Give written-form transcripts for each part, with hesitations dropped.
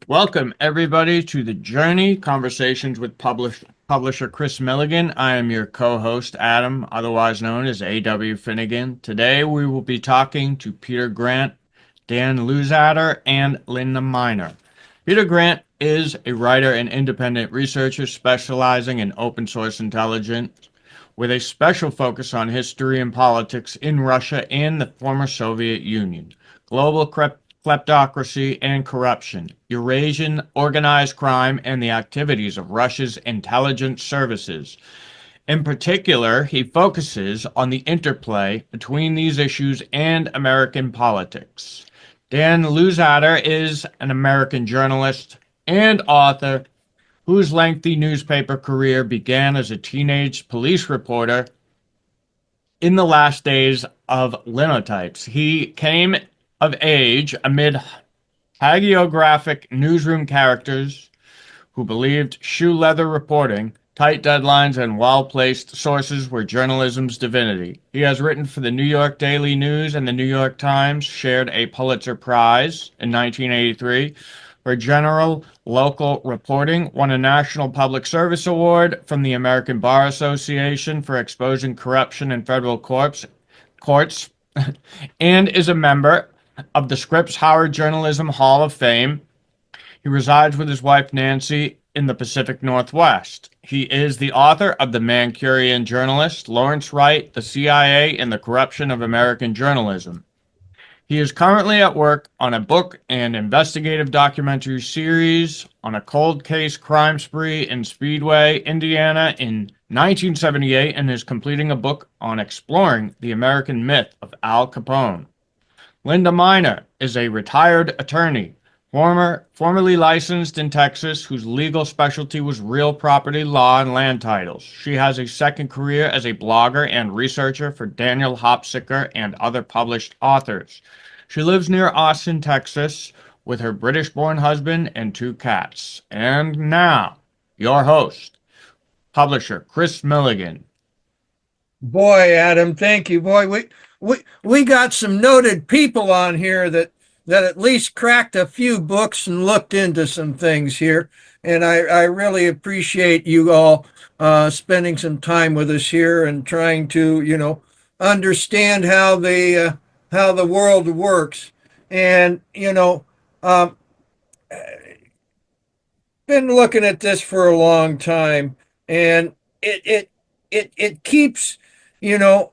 Welcome, everybody, to The Journey Conversations with publisher Kris Millegan. I am your co host, Adam, otherwise known as A.W. Finnegan. Today, we will be talking to Peter Grant, Dan Luzadder, and Linda Miner. Peter Grant is a writer and independent researcher specializing in open source intelligence with a special focus on history and politics in Russia and the former Soviet Union, global kleptocracy and corruption, Eurasian organized crime, and the activities of Russia's intelligence services. In particular, he focuses on the interplay between these issues and American politics. Dan Luzadder is an American journalist and author whose lengthy newspaper career began as a teenage police reporter in the last days of linotypes. He came of age amid hagiographic newsroom characters who believed shoe leather reporting, tight deadlines, and well-placed sources were journalism's divinity. He has written for the New York Daily News and the New York Times, shared a Pulitzer Prize in 1983 for general local reporting, won a National Public Service Award from the American Bar Association for exposing corruption in federal courts, and is a member of the Scripps Howard Journalism Hall of Fame. He resides with his wife Nancy in the Pacific Northwest. He is the author of The Manchurian Journalist, Lawrence Wright, the CIA, and the Corruption of American Journalism. He is currently at work on a book and investigative documentary series on a cold case crime spree in Speedway, Indiana in 1978, and is completing a book on exploring the American myth of Al Capone. Linda Miner is a retired attorney, formerly licensed in Texas, whose legal specialty was real property law and land titles. She has a second career as a blogger and researcher for Daniel Hopsicker and other published authors. She lives near Austin, Texas, with her British-born husband and 2 cats. And now, your host, publisher Kris Millegan. Boy, Adam, thank you. Boy, we got some noted people on here that at least cracked a few books and looked into some things here. And I really appreciate you all spending some time with us here and trying to, understand how the world works. And, been looking at this for a long time, and it keeps, a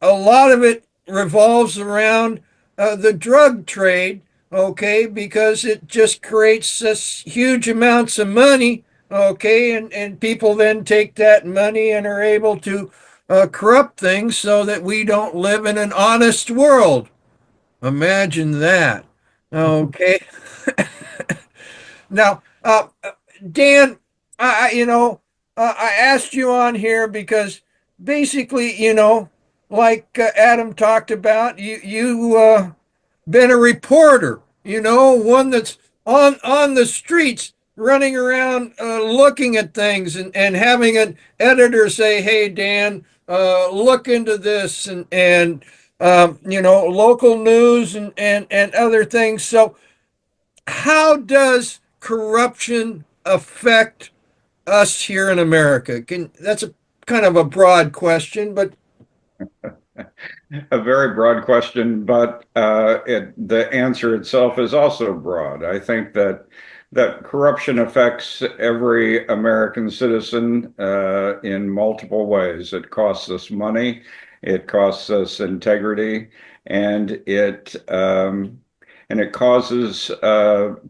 lot of it revolves around the drug trade, okay, because it just creates this huge amounts of money, okay, and people then take that money and are able to corrupt things so that we don't live in an honest world. Imagine that. Okay. Now, Dan, I asked you on here because basically, like Adam talked about, you been a reporter, one that's on the streets running around looking at things and having an editor say, "Hey, Dan, look into this," and local news and other things. So, how does corruption affect us here in America? That's a kind of a broad question, but a very broad question, but the answer itself is also broad. I think that corruption affects every American citizen in multiple ways. It costs us money, it costs us integrity, and it causes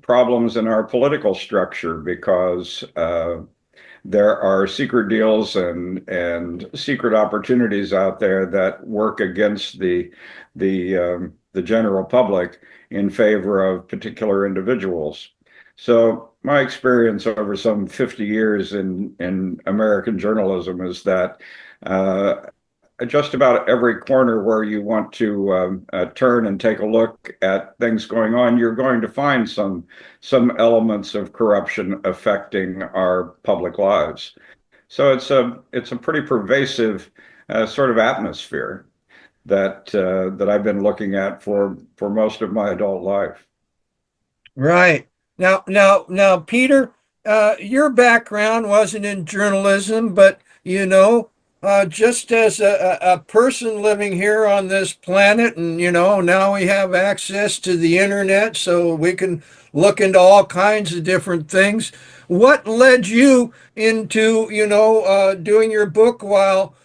problems in our political structure because there are secret deals and secret opportunities out there that work against the general public in favor of particular individuals. So my experience over some 50 years in American journalism is that just about every corner where you want to turn and take a look at things going on, you're going to find some elements of corruption affecting our public lives. So it's a pretty pervasive sort of atmosphere that I've been looking at for most of my adult life. right. Now, Peter, your background wasn't in journalism, but just as a person living here on this planet, and now we have access to the internet, so we can look into all kinds of different things. What led you into, doing your book while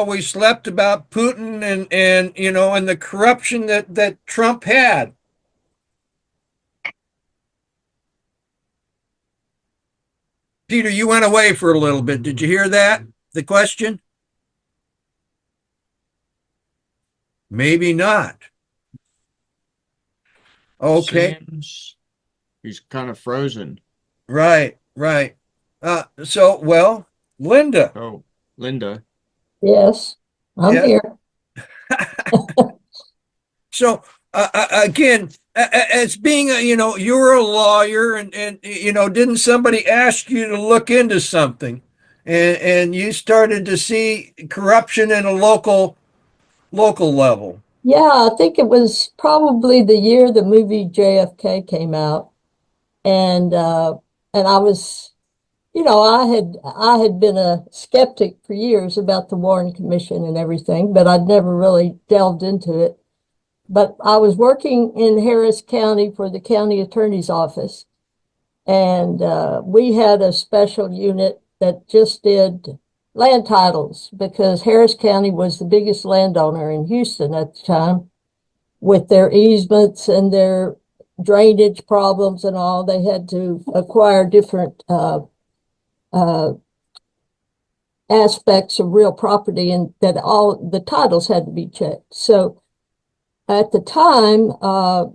we slept about Putin and the corruption that Trump had? Peter, you went away for a little bit. Did you hear that? The question? Maybe not. Okay. Seems he's kind of frozen. Right, right. Well, Linda. Oh, Linda. Yes, I'm Yeah. here. So again, as being you're a lawyer, and didn't somebody ask you to look into something, and you started to see corruption in a local level? Yeah, I think it was probably the year the movie JFK came out, and I was, I had been a skeptic for years about the Warren Commission and everything, but I'd never really delved into it. But I was working in Harris County for the county attorney's office, and we had a special unit that just did land titles because Harris County was the biggest landowner in Houston at the time. With their easements and their drainage problems and all, they had to acquire different aspects of real property, and that all the titles had to be checked. So at the time, a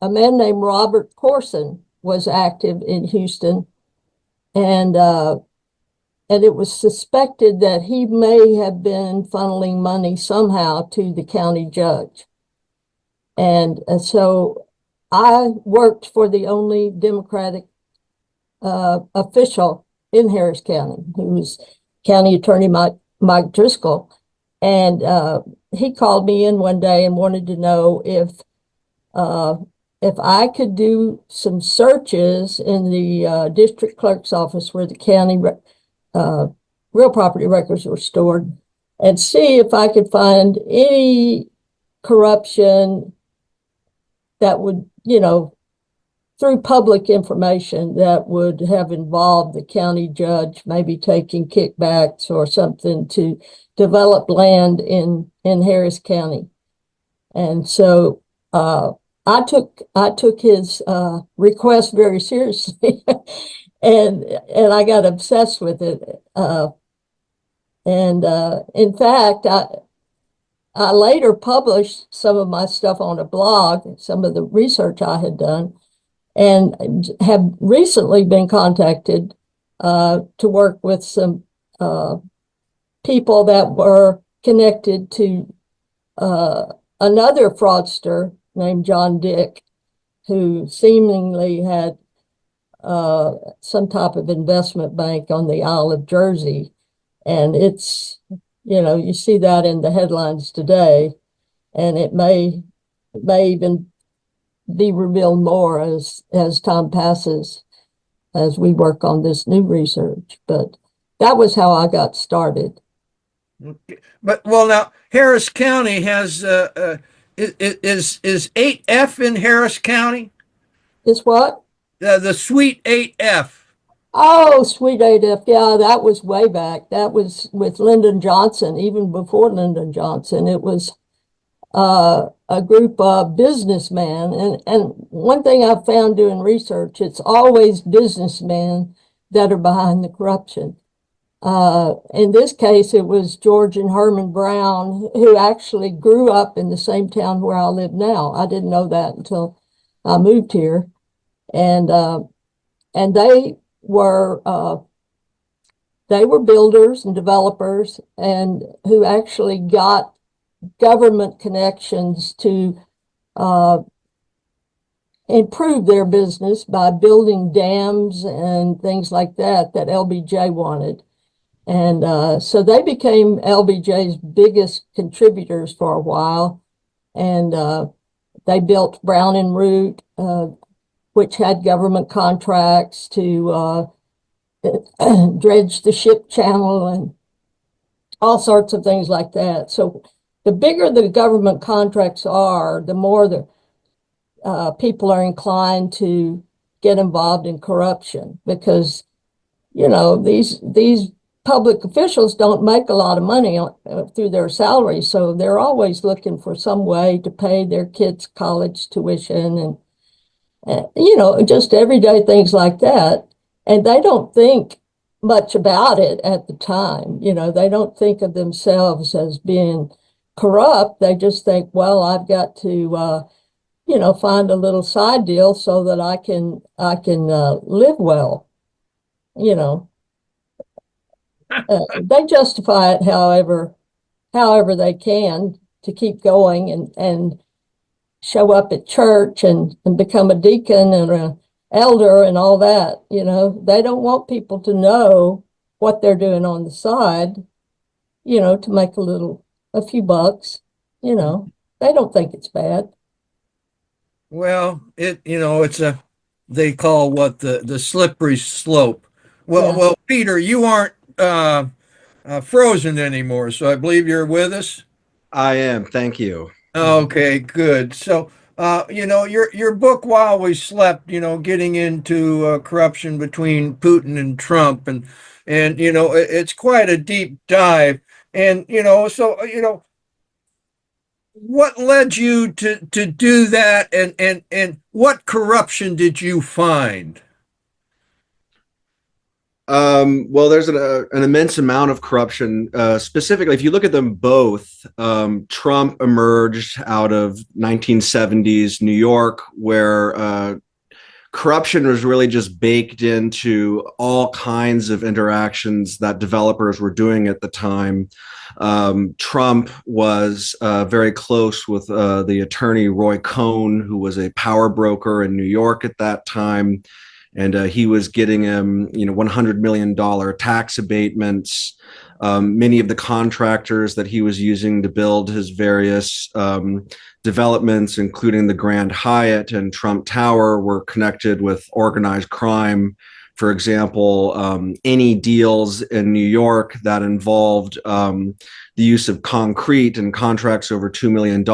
man named Robert Corson was active in Houston, and it was suspected that he may have been funneling money somehow to the county judge. And so I worked for the only Democratic official in Harris County, who was County Attorney Mike Driscoll. And he called me in one day and wanted to know if I could do some searches in the district clerk's office where the county real property records were stored, and see if I could find any corruption that would, through public information, that would have involved the county judge maybe taking kickbacks or something to develop land in Harris County. And so I took his request very seriously, and I got obsessed with it. In fact, I later published some of my stuff on a blog, some of the research I had done, and have recently been contacted to work with some people that were connected to another fraudster named John Dick, who seemingly had some type of investment bank on the Isle of Jersey. And it's, you see that in the headlines today, and it may even be revealed more as time passes, as we work on this new research. But that was how I got started. But now Harris County has is 8F in Harris County? Is what? The Suite 8F. Oh, Sweet 8F. Yeah, that was way back. That was with Lyndon Johnson, even before Lyndon Johnson. It was a group of businessmen. And one thing I've found doing research, it's always businessmen that are behind the corruption. In this case, it was George and Herman Brown, who actually grew up in the same town where I live now. I didn't know that until I moved here. And they were builders and developers, and who actually got government connections to improve their business by building dams and things like that LBJ wanted. And so they became LBJ's biggest contributors for a while. And they built Brown and Root, which had government contracts to dredge the ship channel and all sorts of things like that. So the bigger the government contracts are, the more the people are inclined to get involved in corruption, because these public officials don't make a lot of money through their salaries, so they're always looking for some way to pay their kids' college tuition and just everyday things like that. And they don't think much about it at the time. They don't think of themselves as being corrupt. They just think, well, I've got to find a little side deal so that I can live well. They justify it however they can to keep going and show up at church and become a deacon and an elder and all that. They don't want people to know what they're doing on the side, to make a few bucks. They don't think it's bad. Well, it's they call what the slippery slope. Yeah. Well, Peter, you aren't frozen anymore, so I believe you're with us. I am. Thank you. Okay, good. So, your book While We Slept, getting into corruption between Putin and Trump, and it's quite a deep dive. And what led you to do that, and what corruption did you find? Well, there's an immense amount of corruption. Specifically, if you look at them both, Trump emerged out of 1970s New York, where corruption was really just baked into all kinds of interactions that developers were doing at the time. Trump was very close with the attorney Roy Cohn, who was a power broker in New York at that time. And he was getting him, $100 million tax abatements. Many of the contractors that he was using to build his various developments, including the Grand Hyatt and Trump Tower, were connected with organized crime. For example, any deals in New York that involved the use of concrete and contracts over $2 million.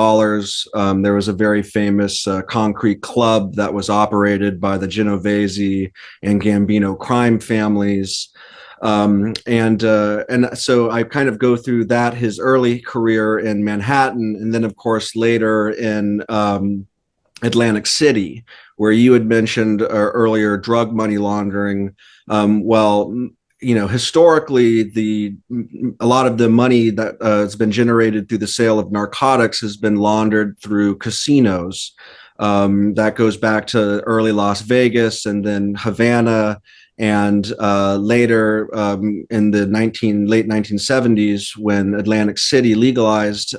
There was a very famous concrete club that was operated by the Genovese and Gambino crime families. And so I kind of go through that, his early career in Manhattan, and then, of course, later in Atlantic City, where you had mentioned earlier drug money laundering. Historically, a lot of the money that has been generated through the sale of narcotics has been laundered through casinos. That goes back to early Las Vegas and then Havana, and later in the late 1970s, when Atlantic City legalized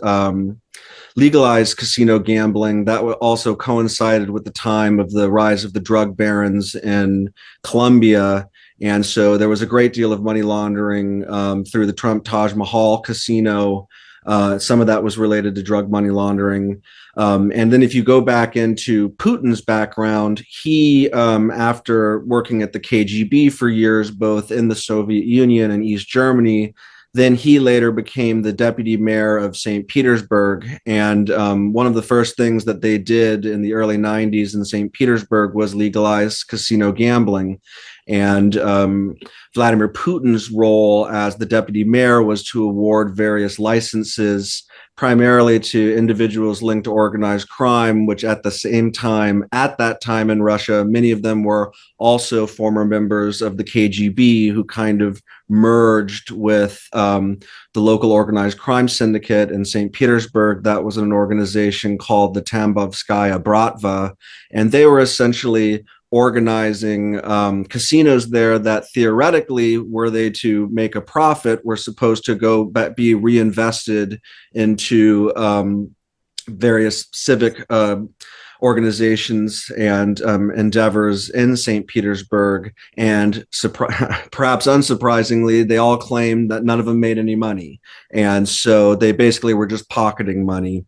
casino gambling. That also coincided with the time of the rise of the drug barons in Colombia. And so there was a great deal of money laundering through the Trump Taj Mahal casino. Some of that was related to drug money laundering. And then if you go back into Putin's background, he, after working at the KGB for years, both in the Soviet Union and East Germany, then he later became the deputy mayor of St. Petersburg. And one of the first things that they did in the early 90s in St. Petersburg was legalize casino gambling. And Vladimir Putin's role as the deputy mayor was to award various licenses, primarily to individuals linked to organized crime, which at that time in Russia, many of them were also former members of the KGB who kind of merged with the local organized crime syndicate in St. Petersburg. That was an organization called the Tambovskaya Bratva, and they were essentially organizing casinos there that theoretically, were they to make a profit, were supposed to be reinvested into various civic organizations and endeavors in St. Petersburg. And perhaps unsurprisingly, they all claimed that none of them made any money. And so they basically were just pocketing money.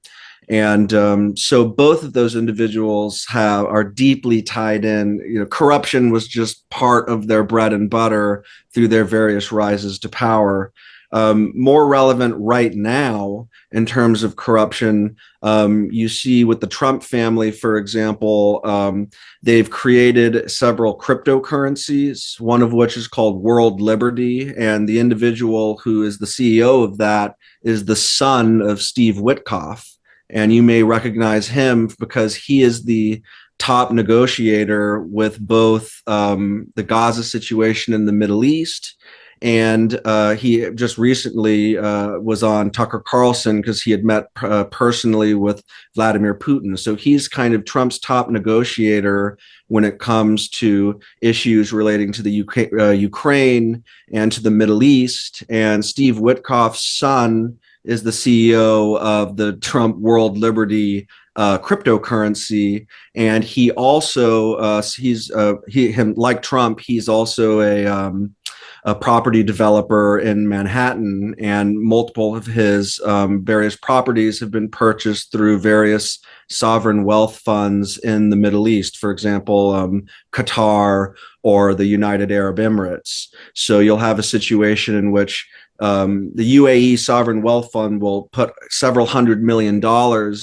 And so both of those individuals are deeply tied in. Corruption was just part of their bread and butter through their various rises to power. More relevant right now in terms of corruption, you see with the Trump family, for example, they've created several cryptocurrencies, one of which is called World Liberty, and the individual who is the CEO of that is the son of Steve Witkoff. And you may recognize him because he is the top negotiator with both the Gaza situation in the Middle East. And he just recently was on Tucker Carlson because he had met personally with Vladimir Putin. So he's kind of Trump's top negotiator when it comes to issues relating to the Ukraine and to the Middle East. And Steve Witkoff's son is the CEO of the Trump World Liberty cryptocurrency, and he also like Trump, he's also a property developer in Manhattan, and multiple of his various properties have been purchased through various sovereign wealth funds in the Middle East, for example, Qatar or the United Arab Emirates. So you'll have a situation in which the UAE Sovereign Wealth Fund will put several $100 million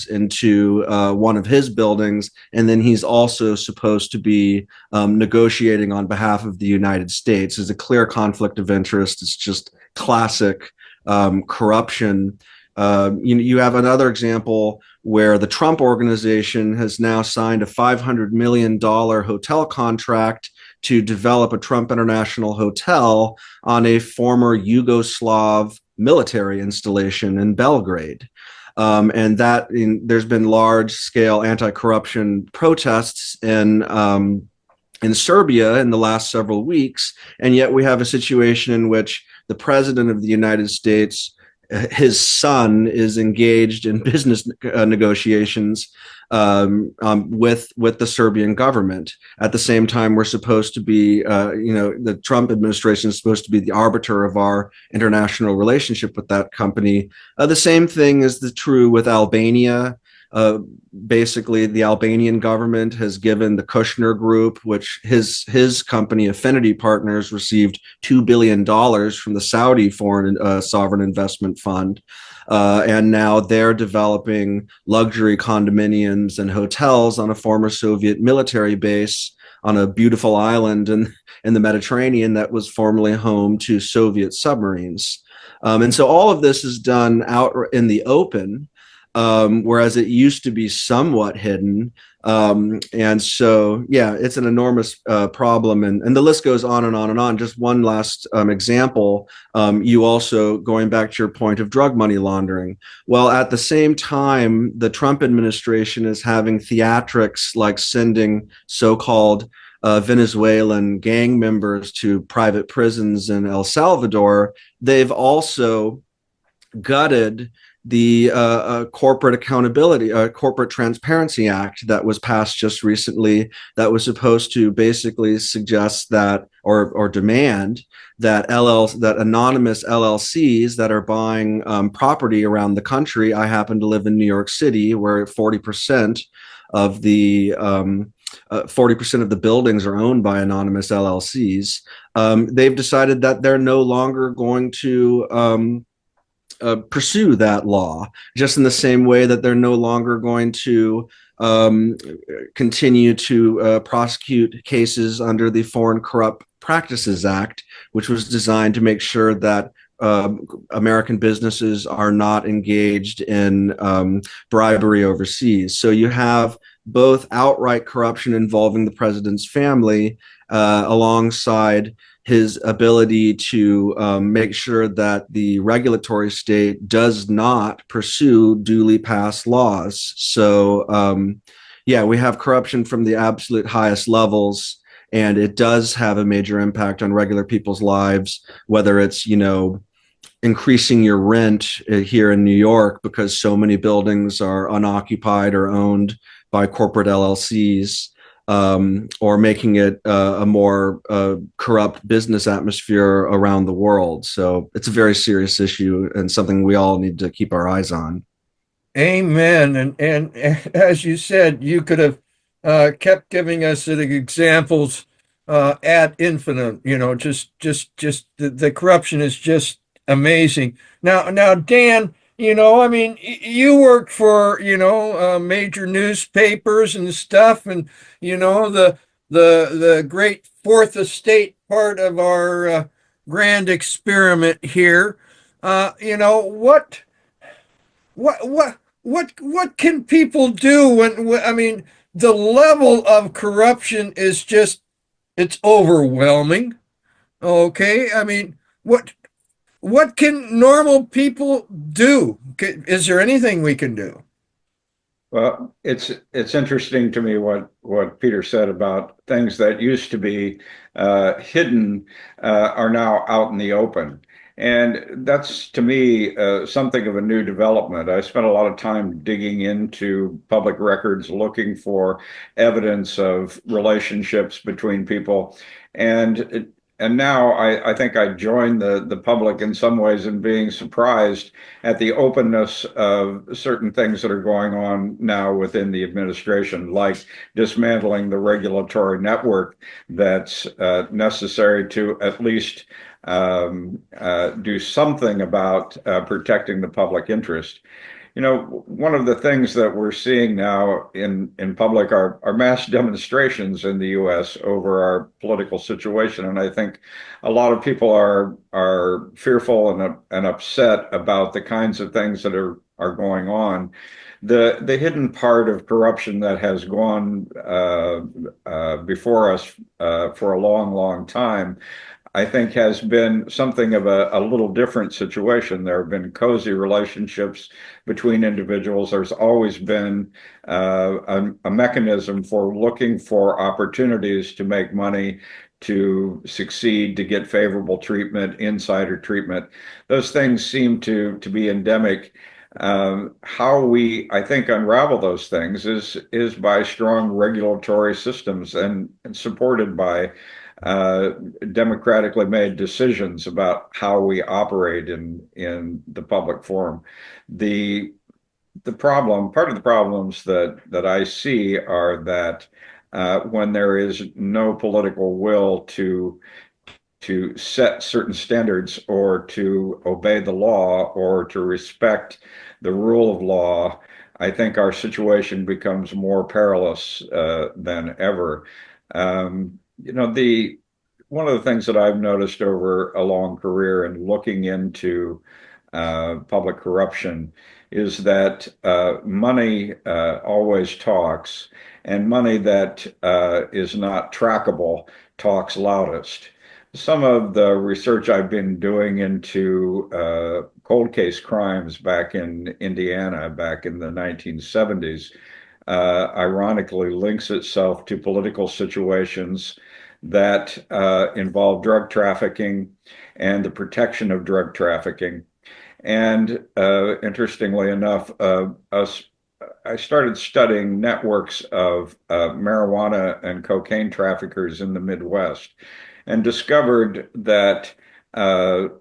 into one of his buildings, and then he's also supposed to be negotiating on behalf of the United States. There's a clear conflict of interest. It's just classic corruption. You have another example where the Trump organization has now signed a $500 million hotel contract to develop a Trump International Hotel on a former Yugoslav military installation in Belgrade. And there's been large-scale anti-corruption protests in Serbia in the last several weeks, and yet we have a situation in which the president of the United States, his son, is engaged in business negotiations with the Serbian government. At the same time, we're supposed to be, the Trump administration is supposed to be the arbiter of our international relationship with that company. The same thing is true with Albania. Basically, the Albanian government has given the Kushner Group, which his company Affinity Partners received $2 billion from the Saudi Foreign Sovereign Investment Fund. And now they're developing luxury condominiums and hotels on a former Soviet military base on a beautiful island in the Mediterranean that was formerly home to Soviet submarines. And so all of this is done out in the open, whereas it used to be somewhat hidden. And so, yeah, it's an enormous problem. And the list goes on and on and on. Just one last example, you also, going back to your point of drug money laundering. Well, at the same time, the Trump administration is having theatrics like sending so-called Venezuelan gang members to private prisons in El Salvador. They've also gutted the Corporate Accountability, Corporate Transparency Act that was passed just recently, that was supposed to basically suggest that, or demand that that anonymous LLCs that are buying property around the country. I happen to live in New York City, where 40% of the 40% of the buildings are owned by anonymous LLCs. They've decided that they're no longer going to pursue that law, just in the same way that they're no longer going to continue to prosecute cases under the Foreign Corrupt Practices Act, which was designed to make sure that American businesses are not engaged in bribery overseas. So you have both outright corruption involving the president's family alongside his ability to make sure that the regulatory state does not pursue duly passed laws. So, yeah, we have corruption from the absolute highest levels, and it does have a major impact on regular people's lives, whether it's, increasing your rent here in New York because so many buildings are unoccupied or owned by corporate LLCs. Or making it a more corrupt business atmosphere around the world. So it's a very serious issue and something we all need to keep our eyes on. Amen. And as you said, you could have kept giving us the examples ad infinitum. Just the corruption is just amazing. Now, Dan, I mean, you work for major newspapers and stuff, and the great fourth estate part of our grand experiment here. What can people do when I mean the level of corruption is just it's overwhelming. Okay, I mean what can normal people do? Is there anything we can do? Well, it's interesting to me what Peter said about things that used to be hidden are now out in the open. And that's to me something of a new development. I spent a lot of time digging into public records, looking for evidence of relationships between people. And and now I think I join the public in some ways in being surprised at the openness of certain things that are going on now within the administration, like dismantling the regulatory network that's necessary to at least do something about protecting the public interest. One of the things that we're seeing now in public are mass demonstrations in the U.S. over our political situation, and I think a lot of people are fearful and upset about the kinds of things that are going on. The hidden part of corruption that has gone before us for a long, long time, I think has been something of a little different situation. There have been cozy relationships between individuals. There's always been a mechanism for looking for opportunities to make money, to succeed, to get favorable treatment, insider treatment. Those things seem to be endemic. How we, I think, unravel those things is by strong regulatory systems and supported by democratically made decisions about how we operate in the public forum. Part of the problems that I see are that when there is no political will to set certain standards or to obey the law or to respect the rule of law, I think our situation becomes more perilous than ever. One of the things that I've noticed over a long career and looking into public corruption is that money always talks, and money that is not trackable talks loudest. Some of the research I've been doing into cold case crimes back in Indiana back in the 1970s ironically links itself to political situations that involve drug trafficking and the protection of drug trafficking. And interestingly enough, I started studying networks of marijuana and cocaine traffickers in the Midwest and discovered that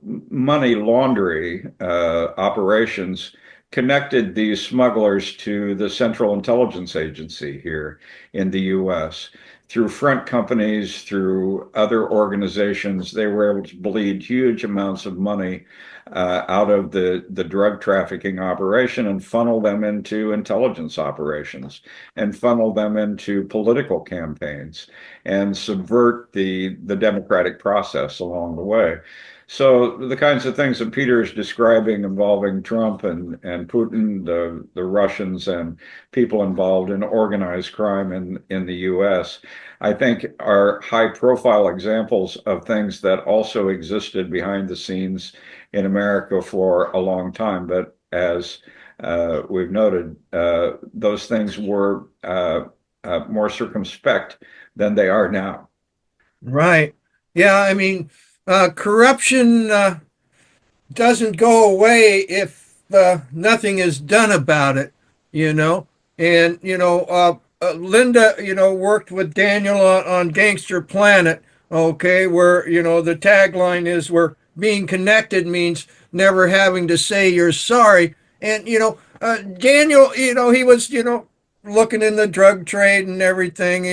money laundering operations connected these smugglers to the Central Intelligence Agency here in the US. Through front companies, through other organizations, they were able to bleed huge amounts of money out of the drug trafficking operation and funnel them into intelligence operations and funnel them into political campaigns and subvert the democratic process along the way. So the kinds of things that Peter is describing involving Trump and Putin, the Russians and people involved in organized crime in the US, I think are high profile examples of things that also existed behind the scenes in America for a long time. But as we've noted, those things were more circumspect than they are now. Right. Yeah, I mean, corruption doesn't go away if nothing is done about it, you know. And, Linda, worked with Daniel on Gangster Planet, okay, where, the tagline is where being connected means never having to say you're sorry. And, Daniel, he was, looking in the drug trade and everything,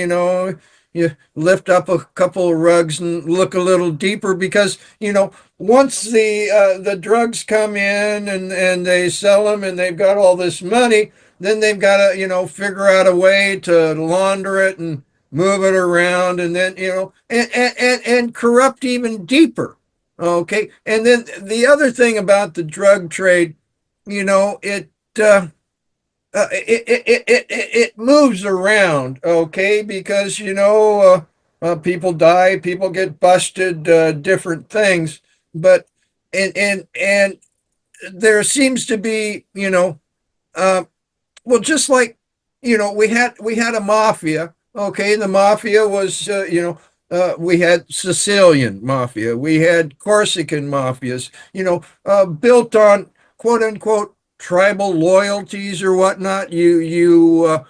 you lift up a couple of rugs and look a little deeper because, once the drugs come in and they sell them and they've got all this money, then they've got to, figure out a way to launder it and move it around and then, and corrupt even deeper. Okay. And then the other thing about the drug trade, it uh, it moves around, okay, because people die, people get busted, different things, but and there seems to be uh, well, just like we had a mafia, okay, the mafia was we had Sicilian mafia, we had Corsican mafias, built on quote unquote tribal loyalties or whatnot. You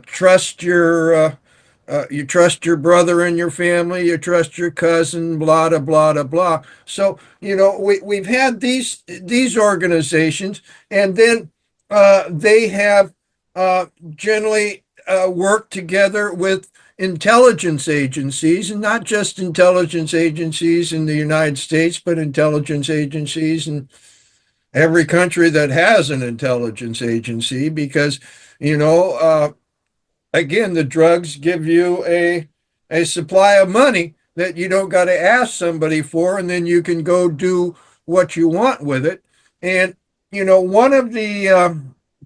trust your brother and your family, you trust your cousin, blah blah blah blah blah. So we've had these organizations, and then they have generally worked together with intelligence agencies, and not just intelligence agencies in the United States, but intelligence agencies in every country that has an intelligence agency, because again, the drugs give you a supply of money that you don't got to ask somebody for, and then you can go do what you want with it. And one of the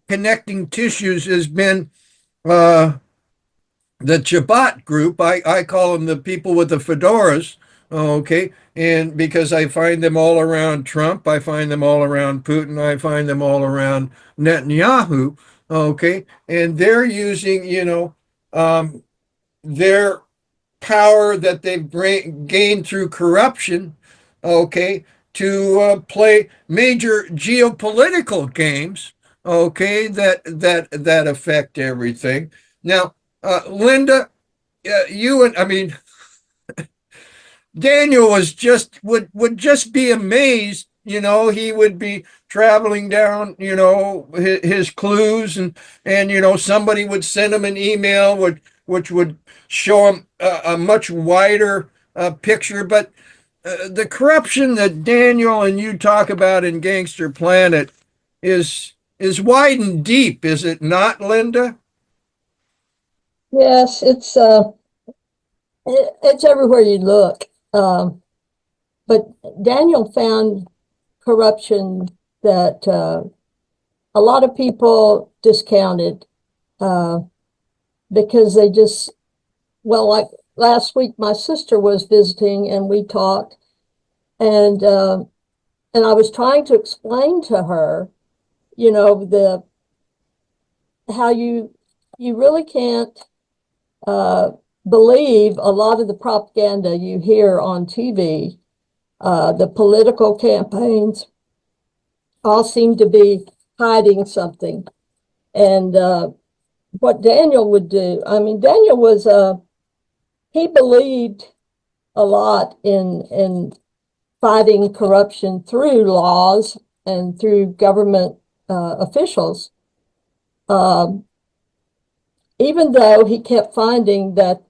connecting tissues has been uh, the Chabot group. I call them the people with the fedoras. Okay. And because I find them all around Trump, I find them all around Putin, I find them all around Netanyahu. Okay. And they're using, their power that they've gained through corruption, okay, to play major geopolitical games, okay, that affect everything. Now, Linda, you and I mean Daniel would just be amazed. He would be traveling down, his clues, and somebody would send him an email which would show him a much wider picture. But the corruption that Daniel and you talk about in Gangster Planet is wide and deep, is it not, Linda? Yes, it's everywhere you look. But Daniel found corruption that a lot of people discounted uh, because they just, well, like last week, my sister was visiting and we talked, and I was trying to explain to her, the how you really can't uh, believe a lot of the propaganda you hear on TV. The political campaigns all seem to be hiding something. And what Daniel would do, I mean, Daniel was, he believed a lot in fighting corruption through laws and through government officials. Um, Even though he kept finding that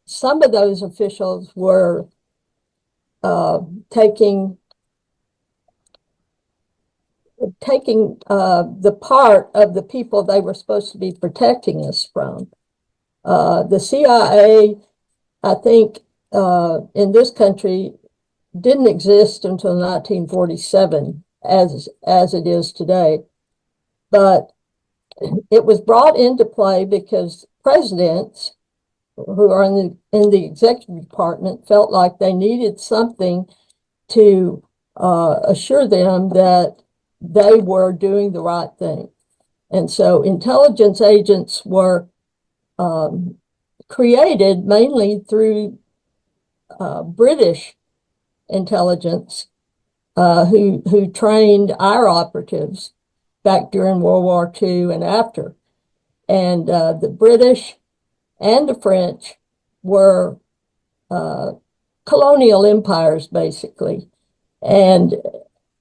some of those officials were uh, taking the part of the people they were supposed to be protecting us from. The CIA, I think, in this country didn't exist until 1947 as it is today, but it was brought into play because presidents who are in the executive department felt like they needed something to assure them that they were doing the right thing. And so intelligence agents were created mainly through British intelligence, who trained our operatives back during World War II and after. And the British and the French were colonial empires, basically. And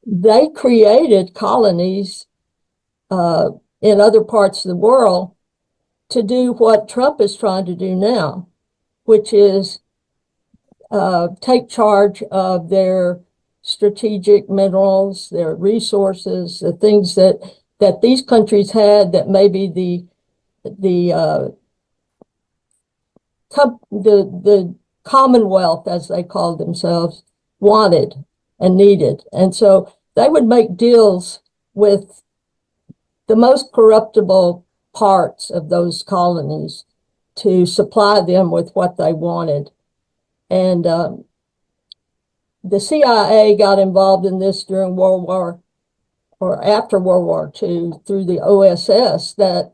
they created colonies in other parts of the world to do what Trump is trying to do now, which is take charge of their strategic minerals, their resources, the things that these countries had that maybe the Commonwealth, as they called themselves, wanted and needed. And so they would make deals with the most corruptible parts of those colonies to supply them with what they wanted. And the CIA got involved in this during World War or after World War II through the OSS that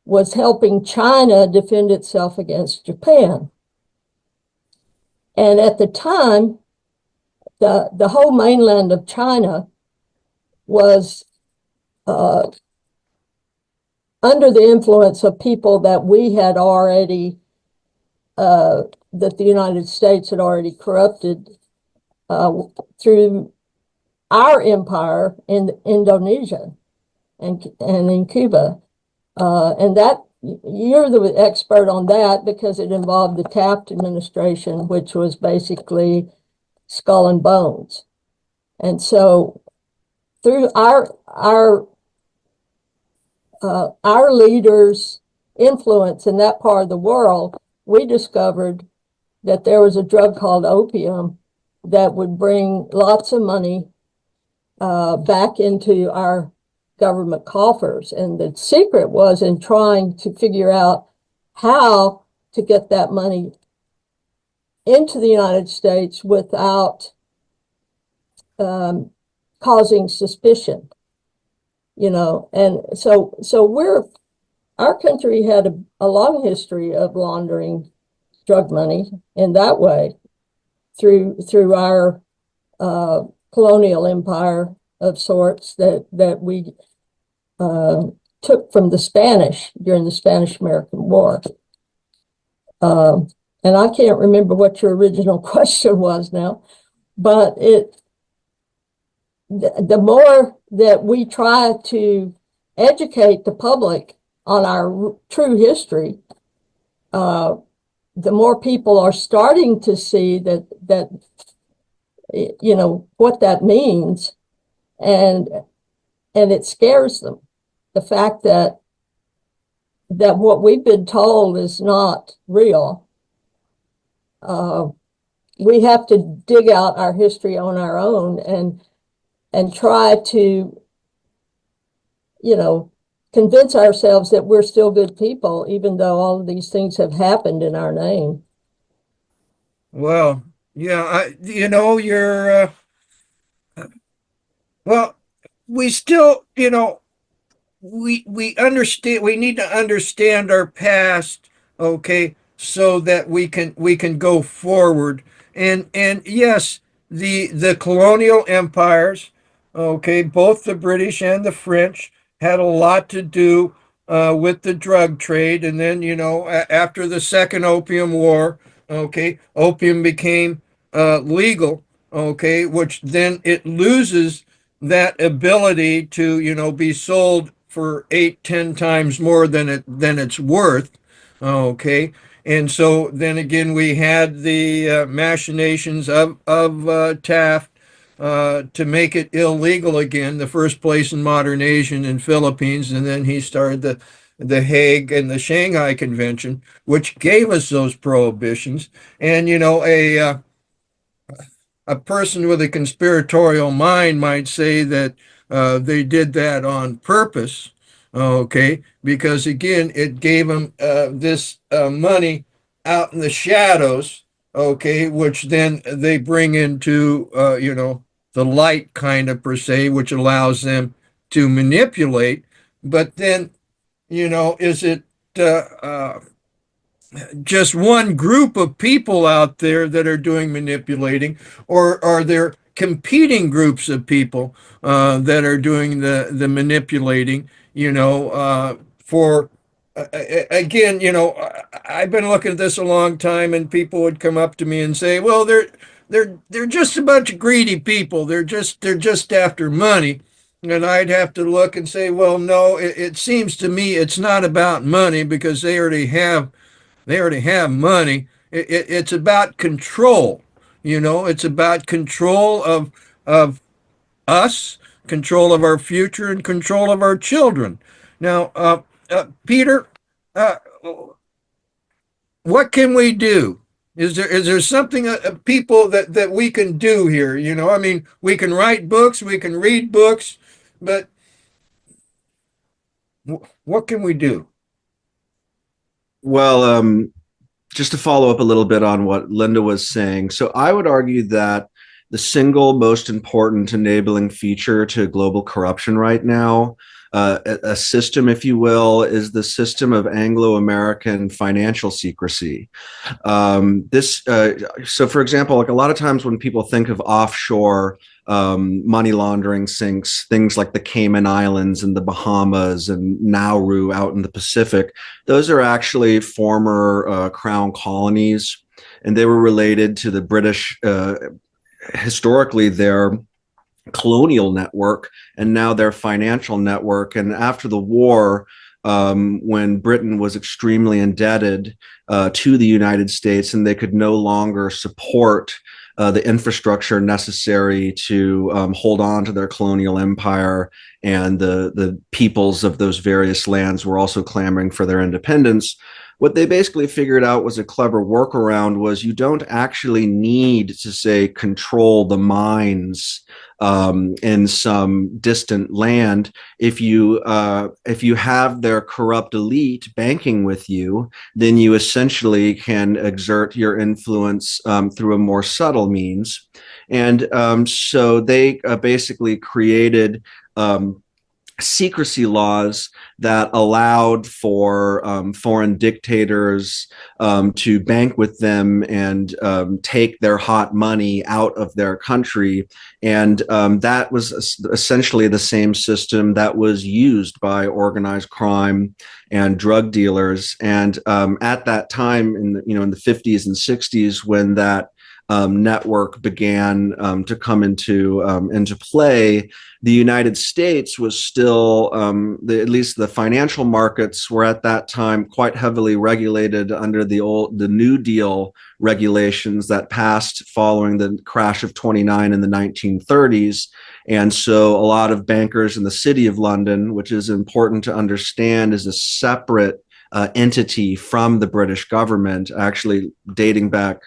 was helping China defend itself against Japan. And at the time, the whole mainland of China was under the influence of people that we had already, that the United States had already corrupted through our empire in Indonesia and in Cuba. And that you're the expert on that because it involved the Taft administration, which was basically skull and bones. And so through our leaders' influence in that part of the world, we discovered that there was a drug called opium that would bring lots of money back into our government coffers. And the secret was in trying to figure out how to get that money into the United States without causing suspicion, you know. And so our country had a long history of laundering drug money in that way through our colonial empire of sorts that we took from the Spanish during the Spanish-American War. And I can't remember what your original question was now, but the more that we try to educate the public on our true history, the more people are starting to see that you know what that means, and it scares them. The fact that what we've been told is not real. We have to dig out our history on our own and try to, you know, convince ourselves that we're still good people, even though all of these things have happened in our name. Well, yeah, you know, you're, well, we still, you know, we understand, we need to understand our past, okay, so that we can go forward. And yes, the colonial empires, okay, both the British and the French had a lot to do with the drug trade. And then, you know, after the Second Opium War, okay, opium became legal, okay, which then it loses that ability to, you know, be sold for 8-10 times more than it's worth. Okay. And so then again, we had the machinations of Taft to make it illegal again, the first place in modern Asia and Philippines. And then he started the Hague and the Shanghai Convention, which gave us those prohibitions. And, you know, a person with a conspiratorial mind might say that they did that on purpose, okay, because again, it gave them this money out in the shadows, okay, which then they bring into, you know, the light kind of per se, which allows them to manipulate. But then, you know, is it just one group of people out there that are doing manipulating, or are there competing groups of people that are doing the manipulating, you know, for again, you know, I've been looking at this a long time, and people would come up to me and say, well, they're just a bunch of greedy people. They're just after money. And I'd have to look and say, well, no, it seems to me it's not about money because they already have money. It's about control. It's about control of us, control of our future, and control of our children. Now, Peter, uh, what can we do? Is there something people that we can do here? I mean, we can write books, we can read books, but what can we do? Well, just to follow up a little bit on what Linda was saying. So I would argue that the single most important enabling feature to global corruption right now, a system, if you will, is the system of Anglo-American financial secrecy. So for example, like a lot of times when people think of offshore money laundering sinks, things like the Cayman Islands and the Bahamas and Nauru out in the Pacific, those are actually former crown colonies, and they were related to the British, historically their colonial network, and now their financial network. And after the war, when Britain was extremely indebted to the United States, and they could no longer support the infrastructure necessary to hold on to their colonial empire, and the peoples of those various lands were also clamoring for their independence. What they basically figured out was a clever workaround was you don't actually need to, say, control the mines in some distant land. If you have their corrupt elite banking with you, then you essentially can exert your influence through a more subtle means. And so they basically created secrecy laws that allowed for foreign dictators to bank with them and take their hot money out of their country. And that was essentially the same system that was used by organized crime and drug dealers. And at that time, in the 50s and 60s, when that network began to come into play, the United States was still, at least the financial markets were at that time quite heavily regulated under the New Deal regulations that passed following the crash of '29 in the 1930s. And so a lot of bankers in the city of London, which is important to understand, is a separate entity from the British government, actually dating back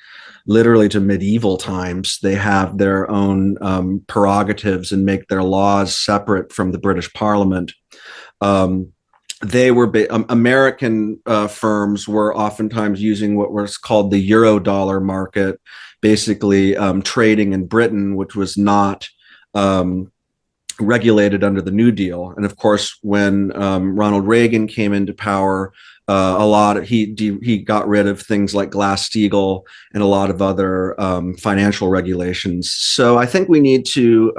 literally to medieval times. They have their own prerogatives and make their laws separate from the British Parliament. American firms were oftentimes using what was called the Eurodollar market, basically trading in Britain, which was not regulated under the New Deal. And of course, when Ronald Reagan came into power, he got rid of things like Glass-Steagall and a lot of other financial regulations. So I think we need to,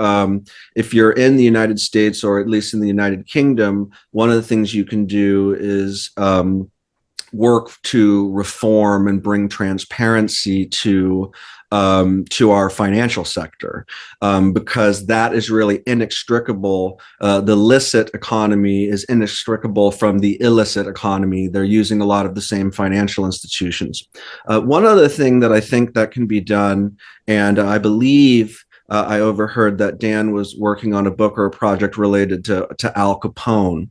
if you're in the United States or at least in the United Kingdom, one of the things you can do is work to reform and bring transparency to our financial sector, because that is really inextricable. The licit economy is inextricable from the illicit economy. They're using a lot of the same financial institutions. One other thing that I think that can be done, and I believe I overheard that Dan was working on a book or a project related to Al Capone.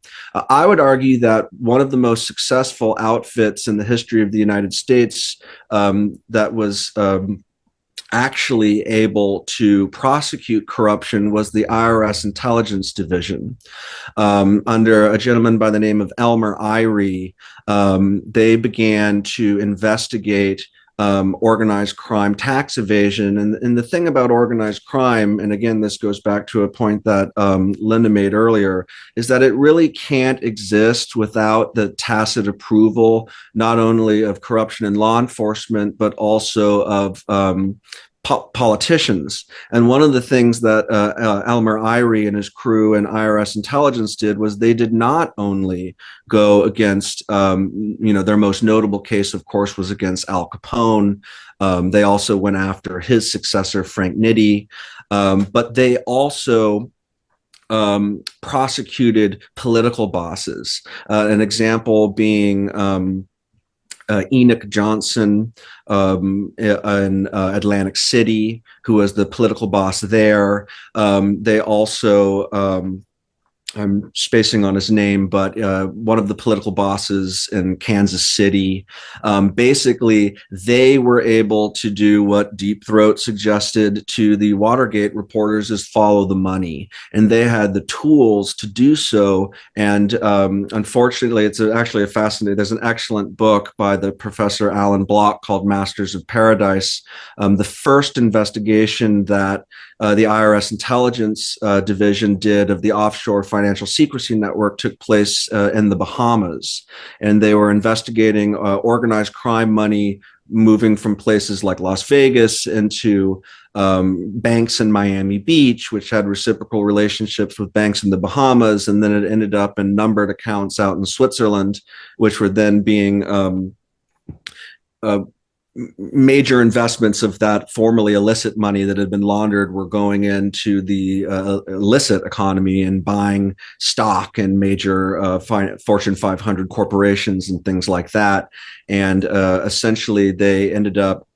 I would argue that one of the most successful outfits in the history of the United States that was actually able to prosecute corruption was the IRS Intelligence Division. Under a gentleman by the name of Elmer Irie, they began to investigate organized crime, tax evasion. And the thing about organized crime, and again, this goes back to a point that Linda made earlier, is that it really can't exist without the tacit approval, not only of corruption in law enforcement, but also of politicians. And one of the things that Elmer Irie and his crew and IRS intelligence did was they did not only go against, their most notable case, of course, was against Al Capone. They also went after his successor, Frank Nitti, but they also prosecuted political bosses. An example being Enoch Johnson in Atlantic City, who was the political boss there. They also I'm spacing on his name, but one of the political bosses in Kansas City. Basically, they were able to do what Deep Throat suggested to the Watergate reporters, is follow the money. And they had the tools to do so. And unfortunately, it's actually a fascinating, there's an excellent book by the professor Alan Block called Masters of Paradise. The first investigation that the IRS intelligence division did of the offshore financial secrecy network took place in the Bahamas, and they were investigating organized crime money moving from places like Las Vegas into banks in Miami Beach, which had reciprocal relationships with banks in the Bahamas, and then it ended up in numbered accounts out in Switzerland, which were then being major investments of that formerly illicit money that had been laundered were going into the illicit economy and buying stock in major Fortune 500 corporations and things like that. And essentially, they ended up,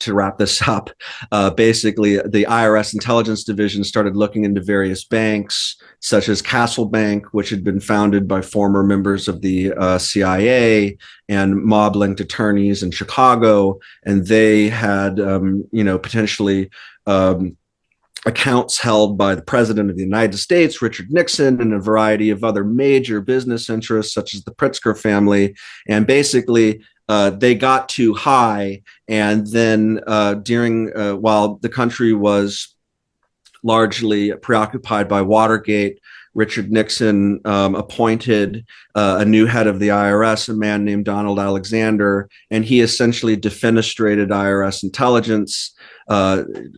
to wrap this up, basically the IRS intelligence division started looking into various banks, such as Castle Bank, which had been founded by former members of the CIA and mob-linked attorneys in Chicago, and they had, potentially accounts held by the President of the United States, Richard Nixon, and a variety of other major business interests, such as the Pritzker family, and basically they got too high, and then while the country was largely preoccupied by Watergate, Richard Nixon appointed a new head of the IRS, a man named Donald Alexander, and he essentially defenestrated IRS intelligence,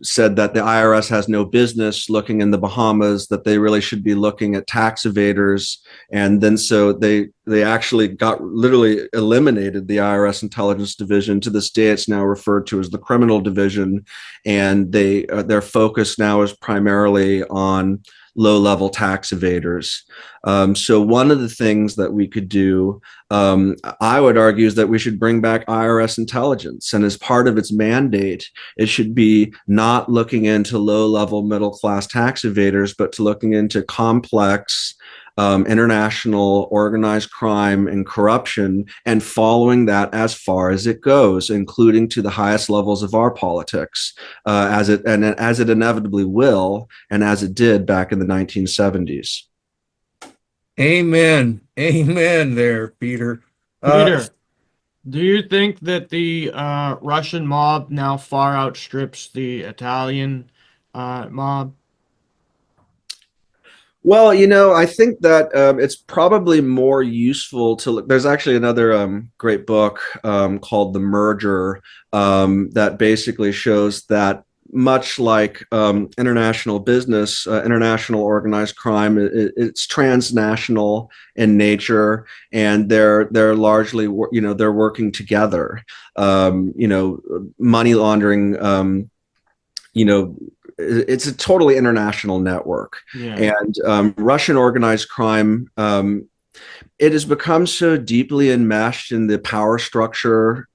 said that the IRS has no business looking in the Bahamas, that they really should be looking at tax evaders. And then so they actually literally eliminated the IRS intelligence division. To this day, it's now referred to as the criminal division. And their focus now is primarily on low-level tax evaders. So one of the things that we could do, I would argue, is that we should bring back IRS intelligence. And as part of its mandate, it should be not looking into low-level middle-class tax evaders, but to looking into complex international organized crime and corruption, and following that as far as it goes, including to the highest levels of our politics, as it inevitably will, and as it did back in the 1970s. Amen. Amen there, Peter. Peter, do you think that the Russian mob now far outstrips the Italian mob? Well, I think that it's probably more useful to look. There's actually another great book called The Merger that basically shows that, much like international business, international organized crime, it's transnational in nature, and they're largely, they're working together. Money laundering, it's a totally international network. Yeah. And Russian organized crime, it has become so deeply enmeshed in the power structure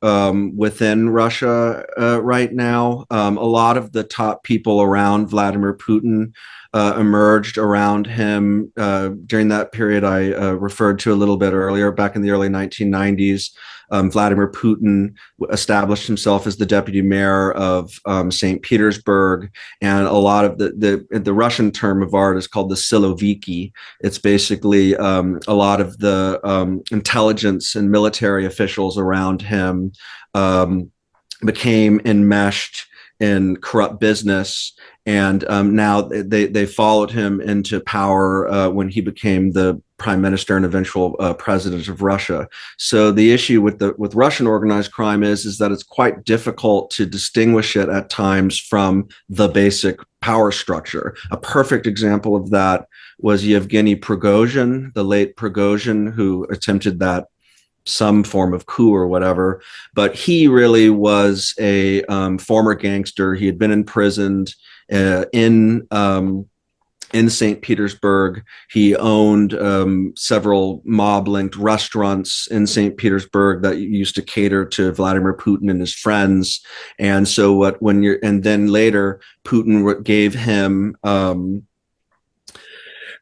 within Russia right now. A lot of the top people around Vladimir Putin emerged around him during that period I referred to a little bit earlier, back in the early 1990s. Vladimir Putin established himself as the deputy mayor of St. Petersburg, and a lot of the Russian term of art is called the Siloviki. It's basically a lot of the intelligence and military officials around him became enmeshed in corrupt business. And now they followed him into power when he became the prime minister and eventual president of Russia. So the issue with Russian organized crime is that it's quite difficult to distinguish it at times from the basic power structure. A perfect example of that was Yevgeny Prigozhin, the late Prigozhin, who attempted that some form of coup or whatever, but he really was a former gangster. He had been imprisoned in in St. Petersburg. He owned several mob-linked restaurants in St. Petersburg that used to cater to Vladimir Putin and his friends. And so and then later Putin gave him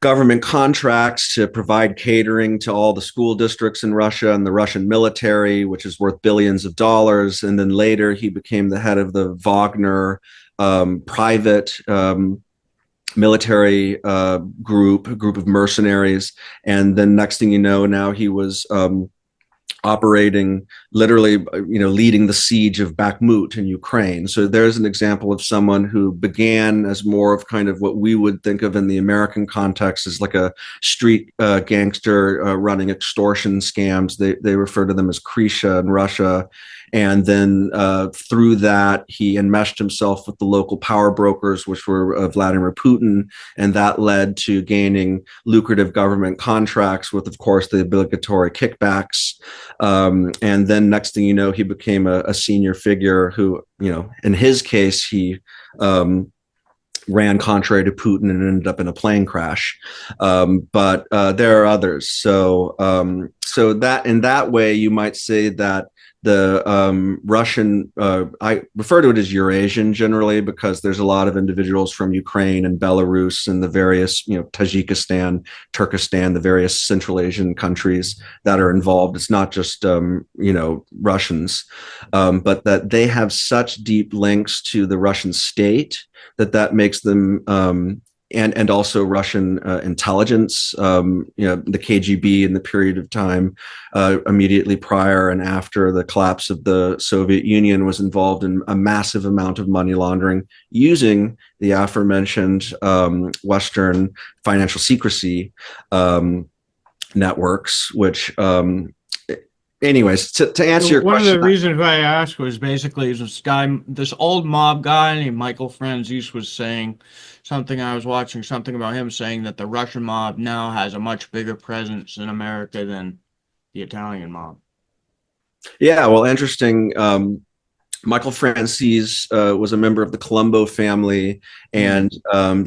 government contracts to provide catering to all the school districts in Russia and the Russian military, which is worth billions of dollars. And then later he became the head of the Wagner private military group of mercenaries. And then next thing you know, now he was operating, literally, leading the siege of Bakhmut in Ukraine. So there's an example of someone who began as more of kind of what we would think of in the American context as like a street gangster running extortion scams. They refer to them as Krisha in Russia. And then through that, he enmeshed himself with the local power brokers, which were Vladimir Putin. And that led to gaining lucrative government contracts with, of course, the obligatory kickbacks. And then next thing you know, he became a senior figure who, in his case, he ran contrary to Putin and ended up in a plane crash. But there are others. So that in that way, you might say that the Russian, I refer to it as Eurasian generally, because there's a lot of individuals from Ukraine and Belarus and the various, Tajikistan, Turkestan, the various Central Asian countries that are involved. It's not just, Russians, but that they have such deep links to the Russian state that makes them, and also Russian intelligence, the KGB in the period of time immediately prior and after the collapse of the Soviet Union was involved in a massive amount of money laundering using the aforementioned Western financial secrecy networks, which anyways, to answer your question. One of the reasons why I asked was basically this old mob guy named Michael Franzese was saying something. I was watching something about him saying that the Russian mob now has a much bigger presence in America than the Italian mob. Yeah, well, interesting. Michael Franzese was a member of the Colombo family, and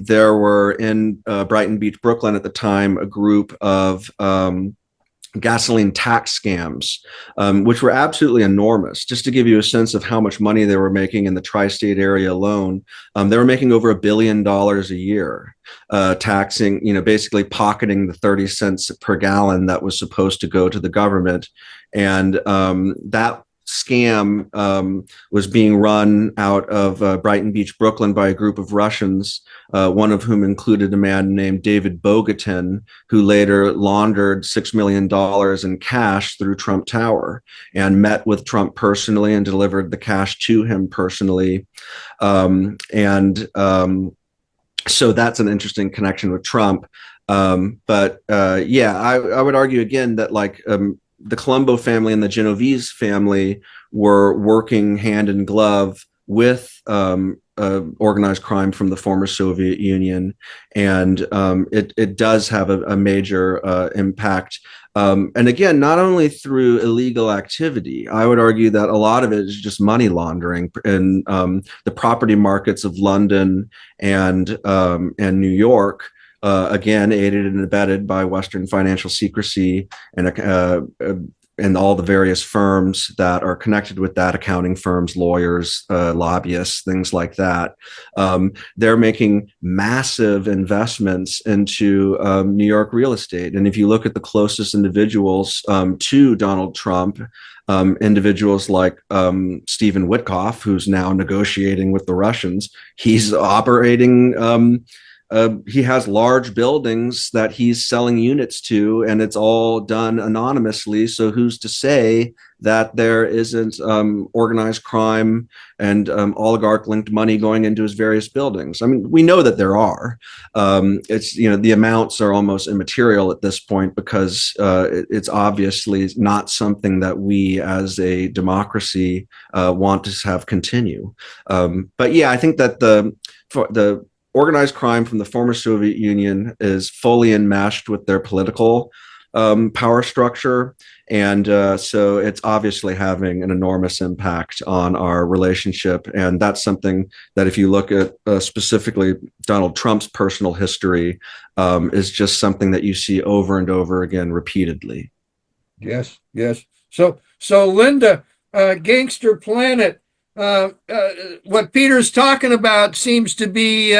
there were in Brighton Beach, Brooklyn at the time, a group of gasoline tax scams, which were absolutely enormous. Just to give you a sense of how much money they were making in the tri-state area alone, they were making over $1 billion a year, taxing, basically pocketing the 30 cents per gallon that was supposed to go to the government. And that scam was being run out of Brighton Beach, Brooklyn by a group of Russians, one of whom included a man named David Bogatin, who later laundered $6 million in cash through Trump Tower and met with Trump personally and delivered the cash to him personally. So that's an interesting connection with Trump. But I would argue again that the Colombo family and the Genovese family were working hand in glove with organized crime from the former Soviet Union, and it does have a major impact. And again, not only through illegal activity, I would argue that a lot of it is just money laundering in the property markets of London and New York. Again, aided and abetted by Western financial secrecy and all the various firms that are connected with that, accounting firms, lawyers, lobbyists, things like that. They're making massive investments into New York real estate. And if you look at the closest individuals to Donald Trump, individuals like Stephen Witkoff, who's now negotiating with the Russians, he's operating he has large buildings that he's selling units to, and it's all done anonymously. So who's to say that there isn't organized crime and oligarch-linked money going into his various buildings? I mean, we know that there are. It's the amounts are almost immaterial at this point because it's obviously not something that we as a democracy want to have continue. But yeah, I think that the organized crime from the former Soviet Union is fully enmeshed with their political power structure. And so it's obviously having an enormous impact on our relationship. And that's something that if you look at specifically Donald Trump's personal history, is just something that you see over and over again repeatedly. Yes, yes. So Linda, Gangster Planet, what Peter's talking about seems to be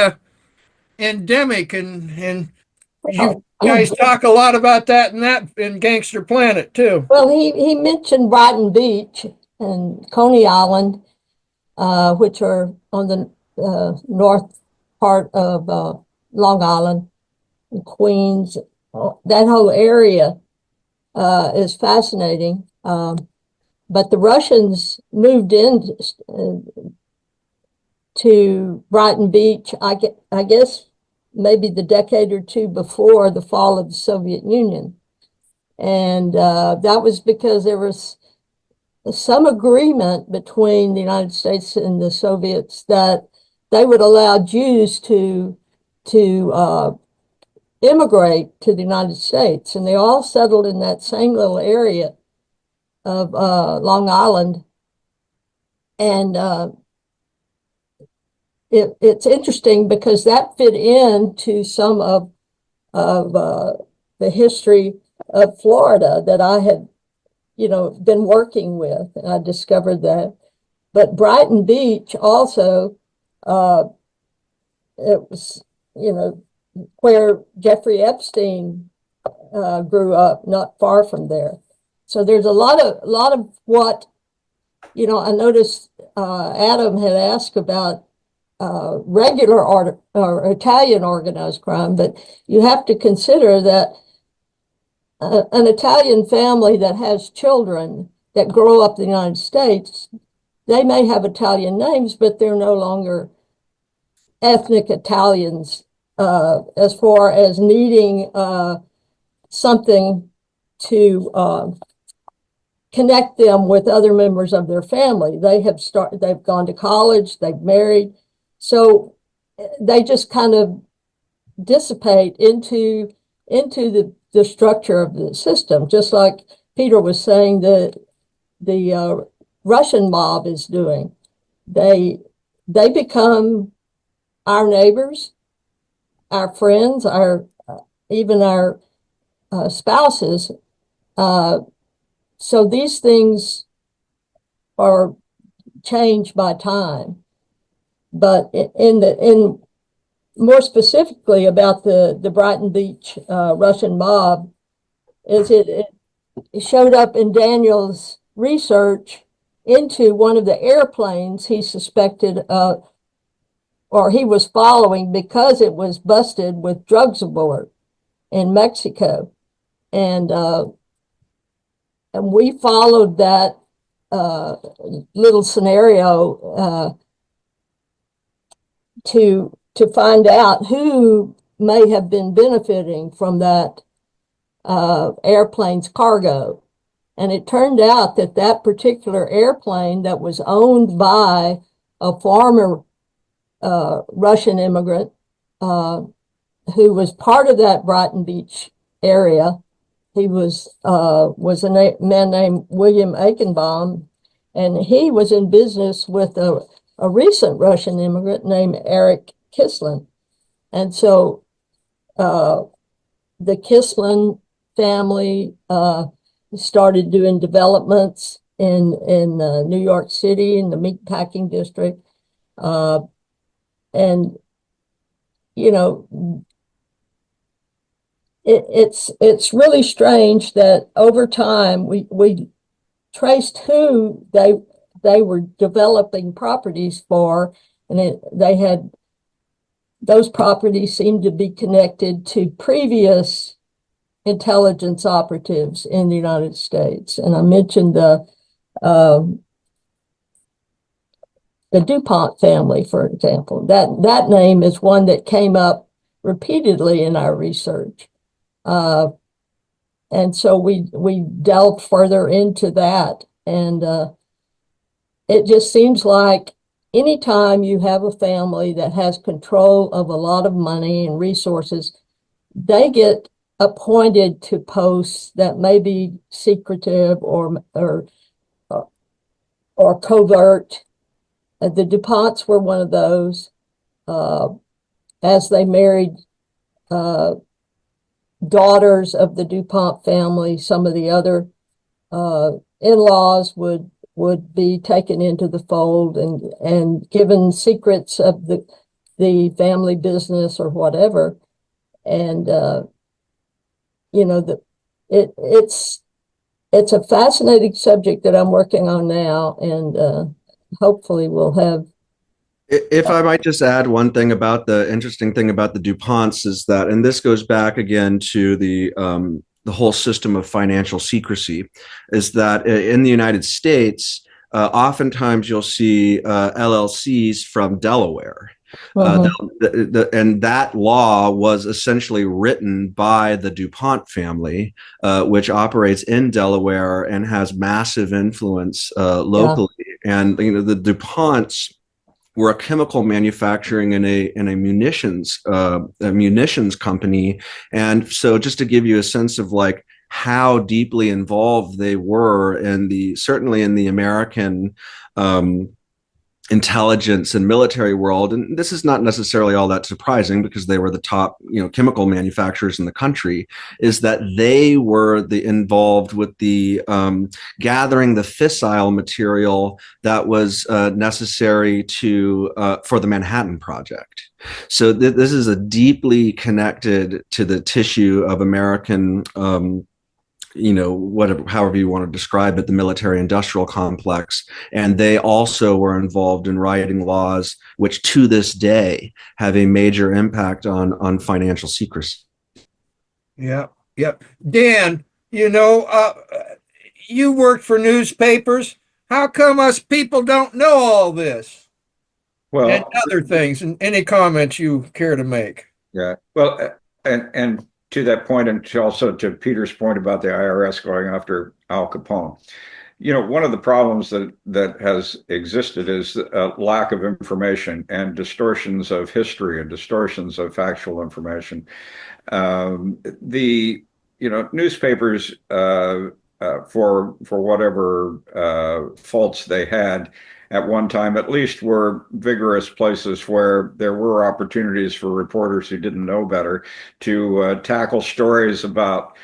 endemic, and you guys talk a lot about that in Gangster Planet too. Well, he mentioned Brighton Beach and Coney Island, which are on the north part of Long Island, and Queens. That whole area is fascinating. But the Russians moved in to Brighton Beach, I guess maybe the decade or two before the fall of the Soviet Union. And that was because there was some agreement between the United States and the Soviets that they would allow Jews to immigrate to the United States. And they all settled in that same little area of Long Island. And it's interesting because that fit into some of the history of Florida that I had, been working with. And I discovered that. But Brighton Beach also, it was, where Jeffrey Epstein grew up, not far from there. So there's a lot of what, I noticed Adam had asked about regular or Italian organized crime, but you have to consider that an Italian family that has children that grow up in the United States, they may have Italian names, but they're no longer ethnic Italians as far as needing something to connect them with other members of their family. They've gone to college, they've married, so they just kind of dissipate into the structure of the system, just like Peter was saying the Russian mob is doing. They become our neighbors, our friends, even our spouses. So these things are changed by time. But in more specifically about the Brighton Beach Russian mob, is it showed up in Daniel's research into one of the airplanes he suspected or he was following because it was busted with drugs aboard in Mexico. And we followed that little scenario to find out who may have been benefiting from that airplane's cargo. And it turned out that particular airplane that was owned by a former Russian immigrant who was part of that Brighton Beach area. He was a man named William Eichenbaum, and he was in business with a recent Russian immigrant named Eric Kislin. And so the Kislin family started doing developments in New York City in the meatpacking district. And, it's really strange that over time we traced who they were developing properties for, and those properties seemed to be connected to previous intelligence operatives in the United States. And I mentioned the DuPont family, for example. That name is one that came up repeatedly in our research. And so we delved further into that. And it just seems like anytime you have a family that has control of a lot of money and resources, they get appointed to posts that may be secretive or covert. The DuPonts were one of those. As they married daughters of the DuPont family, some of the other in-laws would be taken into the fold and given secrets of the family business or whatever. And it's a fascinating subject that I'm working on now, and hopefully we'll have. If I might just add one thing about the interesting thing about the DuPonts is that, and this goes back again to the whole system of financial secrecy, is that in the United States, oftentimes you'll see LLCs from Delaware. And that law was essentially written by the DuPont family, which operates in Delaware and has massive influence locally. Yeah. And the DuPonts were a chemical manufacturing and a munitions company. And so just to give you a sense of like how deeply involved they were certainly in the American intelligence and military world, and this is not necessarily all that surprising because they were the top chemical manufacturers in the country, is that they were involved with the gathering the fissile material that was necessary for the Manhattan Project. So this is a deeply connected to the tissue of American however you want to describe it, the military industrial complex. And they also were involved in writing laws, which to this day have a major impact on financial secrecy. Yeah. Dan, you worked for newspapers. How come us people don't know all this? Well, and other things, and any comments you care to make? Yeah. Well, and to that point, and also to Peter's point about the IRS going after Al Capone, one of the problems that has existed is a lack of information and distortions of history and distortions of factual information. The newspapers, for whatever faults they had at one time, at least were vigorous places where there were opportunities for reporters who didn't know better to tackle stories about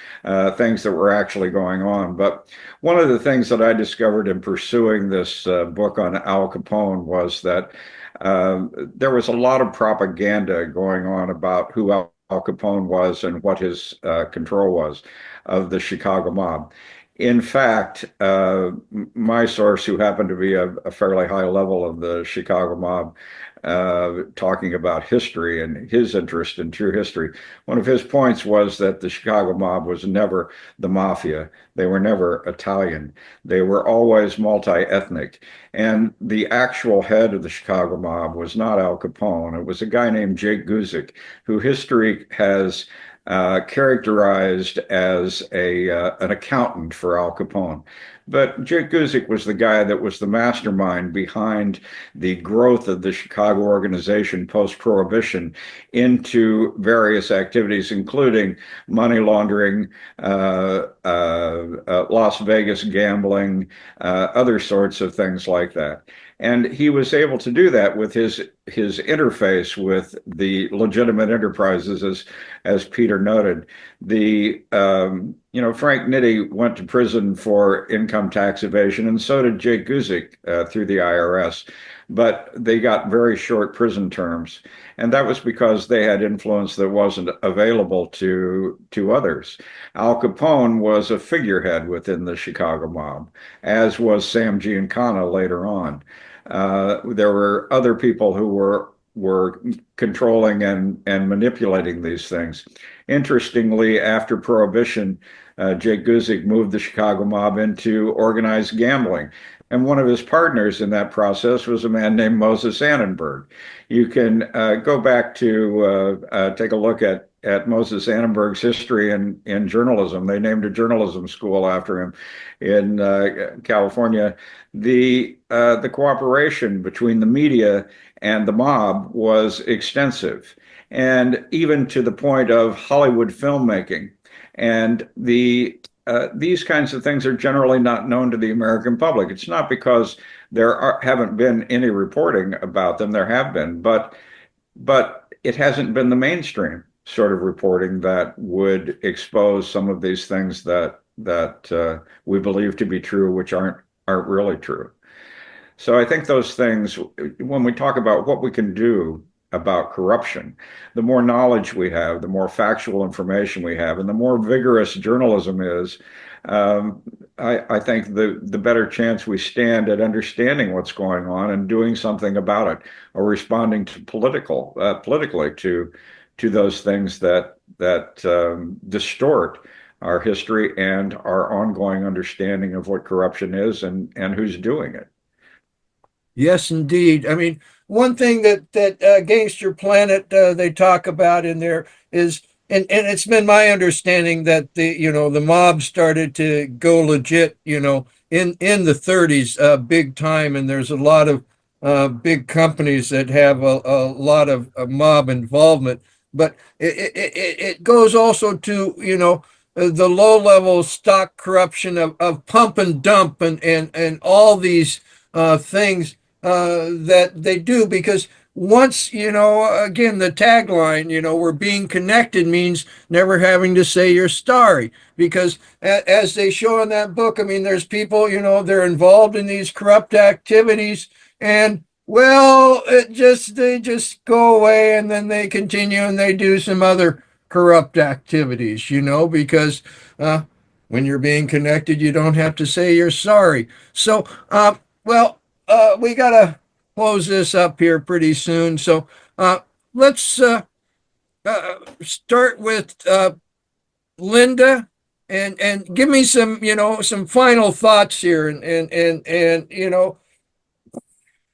things that were actually going on. But one of the things that I discovered in pursuing this book on Al Capone was that there was a lot of propaganda going on about who Al Capone was and what his control was of the Chicago mob. In fact, my source, who happened to be a fairly high level of the Chicago mob, talking about history and his interest in true history, one of his points was that the Chicago mob was never the mafia. They were never Italian. They were always multi-ethnic. And the actual head of the Chicago mob was not Al Capone. It was a guy named Jake Guzik, who history has characterized as an accountant for Al Capone. But Jake Guzik was the guy that was the mastermind behind the growth of the Chicago organization post-Prohibition into various activities, including money laundering, Las Vegas gambling, other sorts of things like that. And he was able to do that with his interface with the legitimate enterprises, as Peter noted. Frank Nitti went to prison for income tax evasion, and so did Jake Guzik through the IRS. But they got very short prison terms, and that was because they had influence that wasn't available to others. Al Capone was a figurehead within the Chicago mob, as was Sam Giancana later on. There were other people who were controlling and manipulating these things. Interestingly, after Prohibition, Jake Guzik moved the Chicago mob into organized gambling. And one of his partners in that process was a man named Moses Annenberg. You can go back to take a look at Moses Annenberg's history in journalism. They named a journalism school after him in California. The cooperation between the media and the mob was extensive, and even to the point of Hollywood filmmaking. And these kinds of things are generally not known to the American public. It's not because haven't been any reporting about them. There have been, but it hasn't been the mainstream sort of reporting that would expose some of these things that we believe to be true, which aren't really true. So I think those things, when we talk about what we can do about corruption, the more knowledge we have, the more factual information we have, and the more vigorous journalism is, I think the better chance we stand at understanding what's going on and doing something about it, or responding to politically to those things that distort our history and our ongoing understanding of what corruption is and who's doing it. Yes, indeed. I mean, one thing that Gangster Planet they talk about in there is, and it's been my understanding that the mob started to go legit, in the 30s, big time, and there's a lot of big companies that have a lot of mob involvement. But it goes also to the low level stock corruption of pump and dump and all these things that they do, because once, again, the tagline, we're being connected, means never having to say you're sorry. Because as they show in that book, I mean, there's people, they're involved in these corrupt activities, and well, they just go away, and then they continue and they do some other corrupt activities, because when you're being connected, you don't have to say you're sorry. So, well, we got to close this up here pretty soon. So let's start with Linda, and give me some final thoughts here. And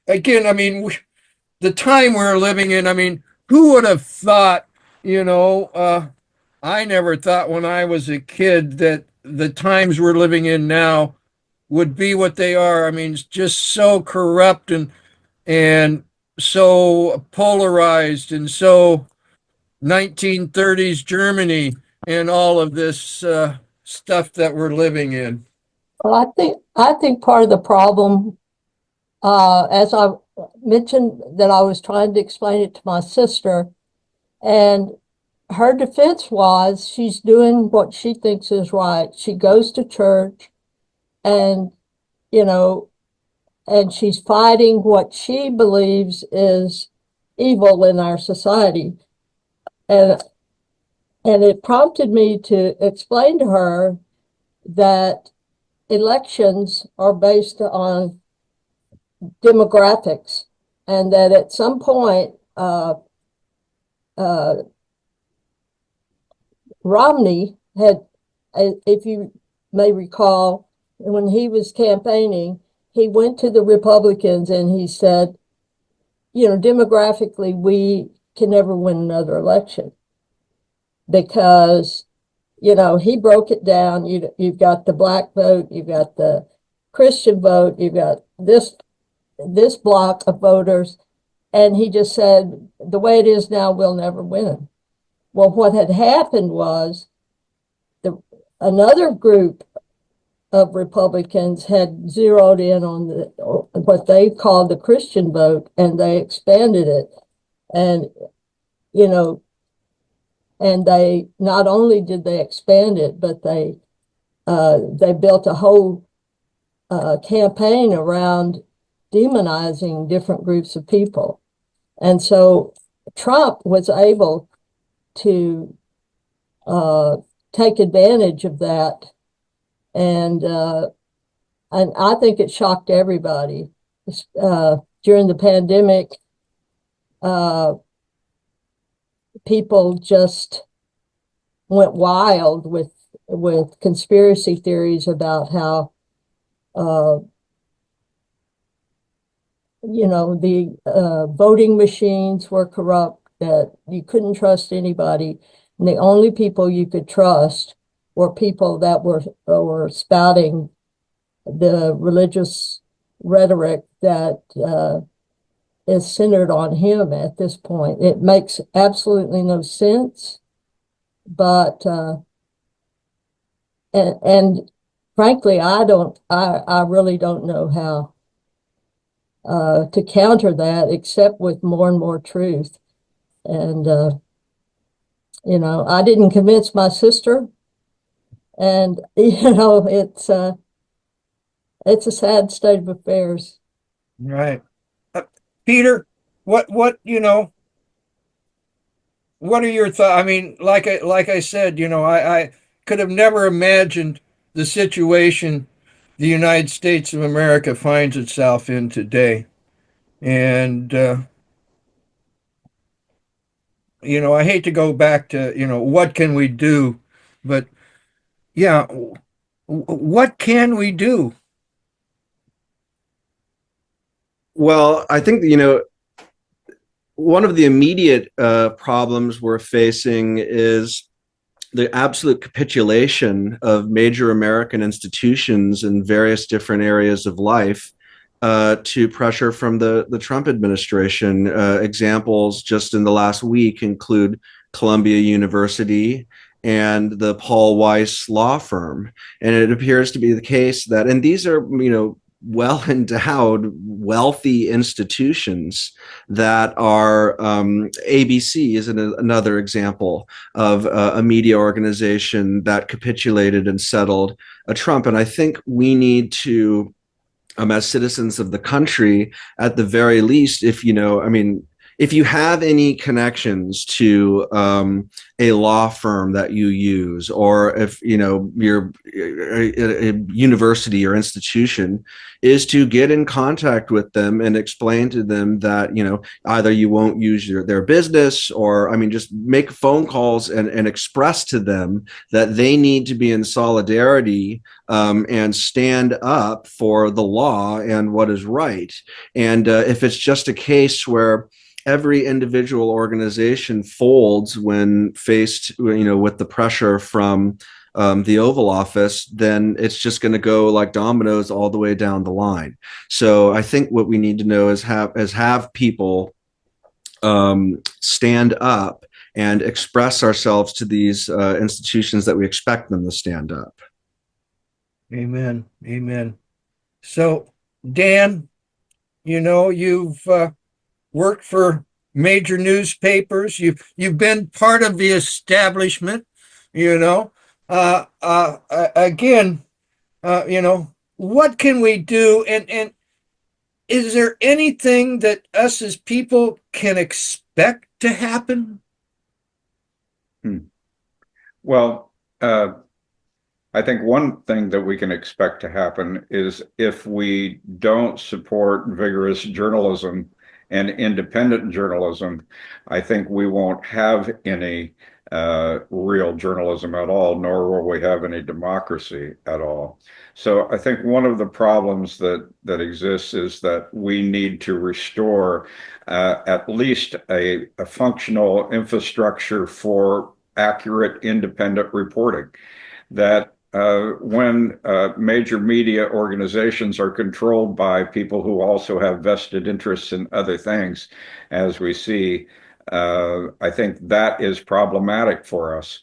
again, I mean, the time we're living in, I mean, who would have thought, I never thought when I was a kid that the times we're living in now would be what they are. I mean, it's just so corrupt and so polarized, and so 1930s Germany and all of this stuff that we're living in. Well, I think part of the problem, as I mentioned, that I was trying to explain it to my sister, and her defense was she's doing what she thinks is right. She goes to church, and and she's fighting what she believes is evil in our society. And it prompted me to explain to her that elections are based on demographics, and that at some point, Romney had, if you may recall, when he was campaigning, he went to the Republicans and he said, demographically, we can never win another election, because, he broke it down. You've got the black vote, you've got the Christian vote, you've got this block of voters. And he just said, the way it is now, we'll never win. Well, what had happened was another group of Republicans had zeroed in on what they called the Christian vote, and they expanded it. And, and they not only did they expand it, but they built a whole campaign around demonizing different groups of people. And so Trump was able to take advantage of that. And I think it shocked everybody. During the pandemic, people just went wild with conspiracy theories about how the voting machines were corrupt, that you couldn't trust anybody, and the only people you could trust were people that were spouting the religious rhetoric that is centered on him at this point. It makes absolutely no sense, but and frankly, I really don't know how to counter that except with more and more truth. And, I didn't convince my sister, and, it's a sad state of affairs. Right. Peter, what are your thoughts? I mean, like I said, I could have never imagined the situation the United States of America finds itself in today. And I hate to go back to, what can we do? But yeah, what can we do? Well, I think, one of the immediate problems we're facing is the absolute capitulation of major American institutions in various different areas of life to pressure from the Trump administration. Examples just in the last week include Columbia University and the Paul Weiss law firm. And it appears to be the case that, and these are, well endowed, wealthy institutions that are ABC is another example of a media organization that capitulated and settled a Trump. And I think we need to, as citizens of the country, at the very least, if you have any connections to a law firm that you use, or if your a university or institution, is to get in contact with them and explain to them that either you won't use their business, or just make phone calls and express to them that they need to be in solidarity and stand up for the law and what is right. And if it's just a case where every individual organization folds when faced, with the pressure from the Oval Office, then it's just going to go like dominoes all the way down the line. So I think what we need to know is have people stand up and express ourselves to these institutions that we expect them to stand up. Amen. Amen. So, Dan, you've worked for major newspapers. You've been part of the establishment. Again, what can we do? And is there anything that us as people can expect to happen? Well, I think one thing that we can expect to happen is if we don't support vigorous journalism and independent journalism, I think we won't have any real journalism at all, nor will we have any democracy at all. So I think one of the problems that exists is that we need to restore at least a functional infrastructure for accurate independent reporting. That when major media organizations are controlled by people who also have vested interests in other things, as we see, I think that is problematic for us.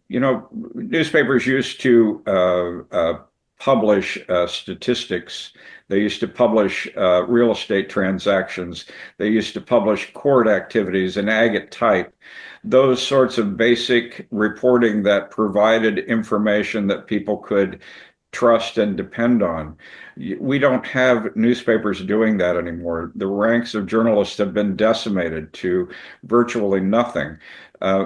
Newspapers used to publish statistics. They used to publish real estate transactions. They used to publish court activities in agate type. Those sorts of basic reporting that provided information that people could trust and depend on. We don't have newspapers doing that anymore. The ranks of journalists have been decimated to virtually nothing.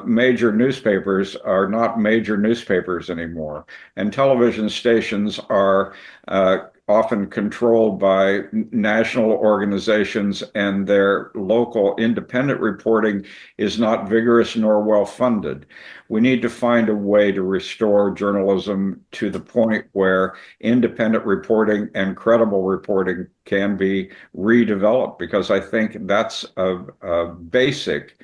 Major newspapers are not major newspapers anymore, and television stations are often controlled by national organizations, and their local independent reporting is not vigorous nor well funded. We need to find a way to restore journalism to the point where independent reporting and credible reporting can be redeveloped, because I think that's a basic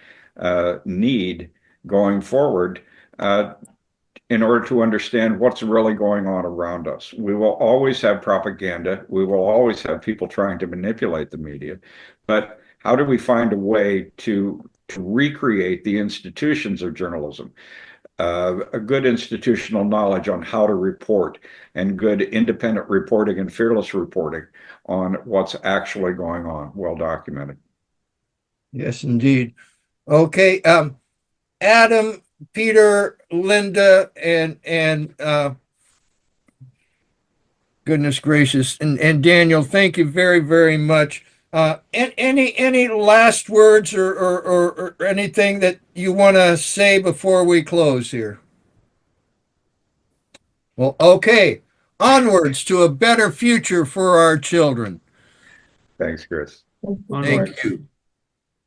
need going forward in order to understand what's really going on around us. We will always have propaganda. We will always have people trying to manipulate the media. But how do we find a way to recreate the institutions of journalism? a good institutional knowledge on how to report and good independent reporting and fearless reporting on what's actually going on, well documented. Yes, indeed. Okay, Adam, Peter, Linda, and goodness gracious, and Daniel, thank you very, very much. Any last words or anything that you want to say before we close here? Well, okay. Onwards to a better future for our children. Thanks, Kris. Thank you.